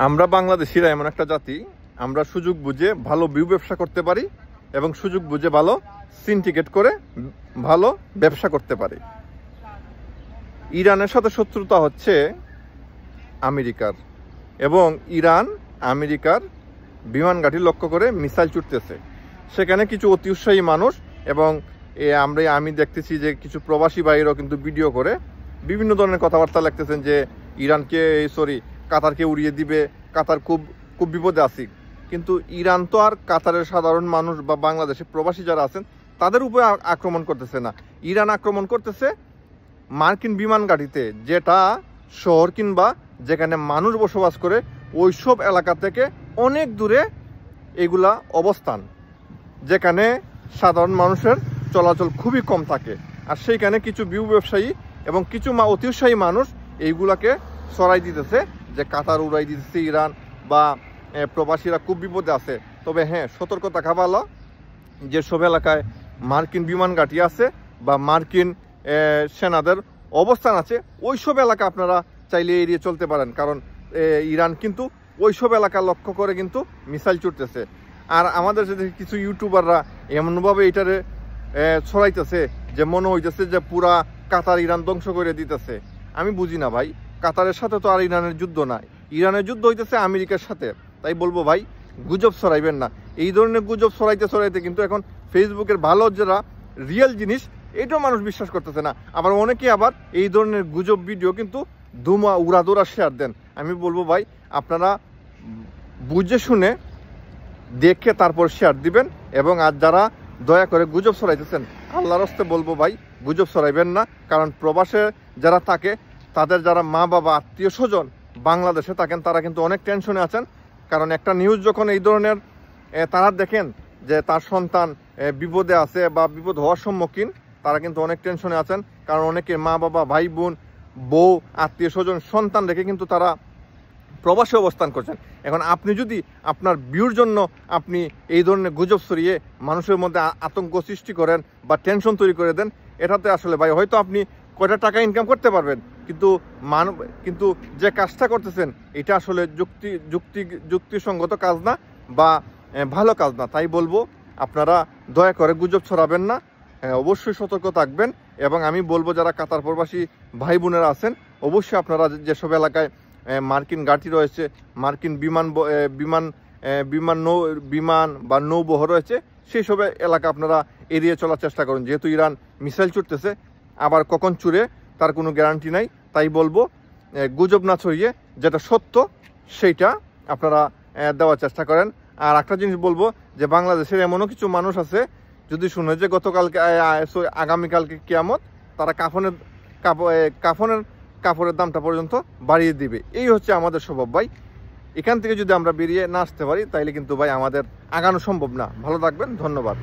আমরা বাংলাদেশিরা এমন একটা জাতি, আমরা সুযোগ বুঝে ভালো ব্যবসা করতে পারি এবং সুযোগ বুঝে ভালো সিন্ডিকেট করে ভালো ব্যবসা করতে পারি। ইরানের সাথে শত্রুতা হচ্ছে আমেরিকার, এবং ইরান আমেরিকার বিমান ঘাঁটি লক্ষ্য করে মিসাইল ছুটতেছে। সেখানে কিছু অতি উৎসাহী মানুষ এবং আমি দেখতেছি যে কিছু প্রবাসী ভাইয়েরাও কিন্তু ভিডিও করে বিভিন্ন ধরনের কথাবার্তা লিখতেছেন যে কাতারকে উড়িয়ে দিবে, কাতার খুব খুব বিপদে আছি। কিন্তু ইরান তো আর কাতারের সাধারণ মানুষ বা বাংলাদেশে প্রবাসী যারা আছেন তাদের উপরে আক্রমণ করতেছে না। ইরান আক্রমণ করতেছে মার্কিন বিমান ঘাঁটিতে, যেটা শহর কিংবা যেখানে মানুষ বসবাস করে ওইসব এলাকা থেকে অনেক দূরে এগুলা অবস্থান, যেখানে সাধারণ মানুষের চলাচল খুবই কম থাকে। আর সেইখানে কিছু ব্যবসায়ী এবং কিছু অতি উৎসাহী মানুষ এইগুলাকে ছড়াই দিতেছে যে কাতার উড়াই দিতেছে ইরান, বা প্রবাসীরা খুব বিপদে আছে। তবে হ্যাঁ, সতর্ক থাকা ভালো, যেসব এলাকায় মার্কিন বিমান ঘাঁটি আছে বা মার্কিন সেনাদের অবস্থান আছে ওইসব এলাকা আপনারা চাইলে এড়িয়ে চলতে পারেন, কারণ ইরান কিন্তু ওইসব এলাকা লক্ষ্য করে কিন্তু মিসাইল ছুটতেছে। আর আমাদের কিছু ইউটিউবাররা এমনভাবে এটারে ছড়াইতেছে যে মনে হইতেছে যে পুরা কাতার ইরান ধ্বংস করে দিতেছে। আমি বুঝি না ভাই, কাতারের সাথে তো আর ইরানের যুদ্ধ নাই, ইরানের যুদ্ধ হইতেছে আমেরিকার সাথে। তাই বলবো ভাই, গুজব ছড়াইবেন না। এই ধরনের গুজব ছড়াইতে কিন্তু এখন ফেসবুকের ভালো যারা রিয়েল জিনিস এটাও মানুষ বিশ্বাস করতেছে না। আবার অনেকে আবার এই ধরনের গুজব ভিডিও কিন্তু উড়াদোড়া শেয়ার দেন। আমি বলবো ভাই, আপনারা বুঝে শুনে দেখে তারপর শেয়ার দিবেন। এবং আর যারা দয়া করে গুজব ছড়াইতেছেন, আল্লাহর হস্তে বলবো ভাই, গুজব ছড়াইবেন না। কারণ প্রবাসে যারা থাকে তাদের যারা মা বাবা আত্মীয় স্বজন বাংলাদেশে থাকেন তারা কিন্তু অনেক টেনশনে আছেন। কারণ একটা নিউজ যখন এই ধরনের তারা দেখেন যে তার সন্তান বিপদে আছে বা বিপদ হওয়ার সম্মুখীন, তারা কিন্তু অনেক টেনশনে আছেন। কারণ অনেকে মা বাবা ভাই বোন বউ আত্মীয় স্বজন সন্তান রেখে কিন্তু তারা প্রবাসে অবস্থান করছেন। এখন আপনি যদি আপনার ভিউর জন্য আপনি এই ধরনের গুজব ছড়িয়ে মানুষের মধ্যে আতঙ্ক সৃষ্টি করেন বা টেনশন তৈরি করে দেন, এটাতে আসলে ভাই হয়তো আপনি কয়টা টাকা ইনকাম করতে পারবেন, কিন্তু যে কাজটা করতেছেন এটা আসলে যুক্তিসঙ্গত কাজ না বা ভালো কাজ না। তাই বলবো আপনারা দয়া করে গুজব ছড়াবেন না, অবশ্যই সতর্ক থাকবেন। এবং আমি বলবো যারা কাতার প্রবাসী ভাই বোনেরা আছেন, অবশ্যই আপনারা যেসব এলাকায় মার্কিন ঘাঁটি রয়েছে, মার্কিন বিমান বা নৌবহর রয়েছে, সেই সব এলাকা আপনারা এড়িয়ে চলার চেষ্টা করুন। যেহেতু ইরান মিসাইল ছুটতেছে, আবার কখন ছুড়ে তার কোনো গ্যারান্টি নাই। তাই বলবো গুজব না ছড়িয়ে যেটা সত্য সেইটা আপনারা দেওয়ার চেষ্টা করেন। আর একটা জিনিস বলবো যে বাংলাদেশের এমনও কিছু মানুষ আছে, যদি শুনে যে আগামীকালকে কিয়ামত, তারা কাপড়ের দামটা পর্যন্ত বাড়িয়ে দিবে। এই হচ্ছে আমাদের স্বভাব ভাই। এখান থেকে যদি আমরা বেরিয়ে না আসতে পারি তাইলে কিন্তু ভাই আমাদের আগানো সম্ভব না। ভালো থাকবেন, ধন্যবাদ।